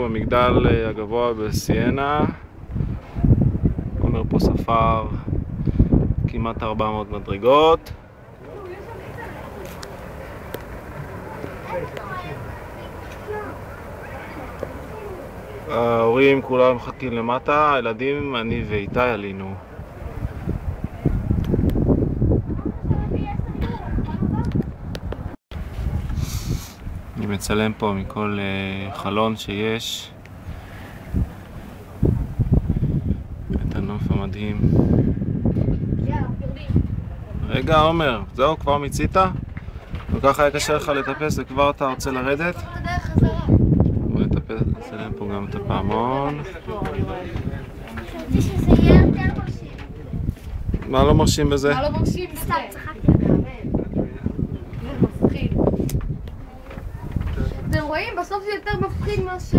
במגדל הגבוה בסיינה. עומר פה ספר כמעט 400 מדרגות. ההורים כולם מחכים למטה, הילדים, אני ואיתי עלינו. אני מצלם פה מכל חלון שיש את הנוף המדהים. רגע עומר, זהו, כבר מיצית? וככה היה קשה לך לטפס וכבר אתה רוצה לרדת? בוא נצלם פה גם את הפעמון. חשבתי שזה יהיה יותר מרשים. מה לא מרשים בזה? מה לא מרשים? סתם, צחקתי לגמרי. מפחיד. אתם רואים? בסוף זה יותר מפחיד מאשר...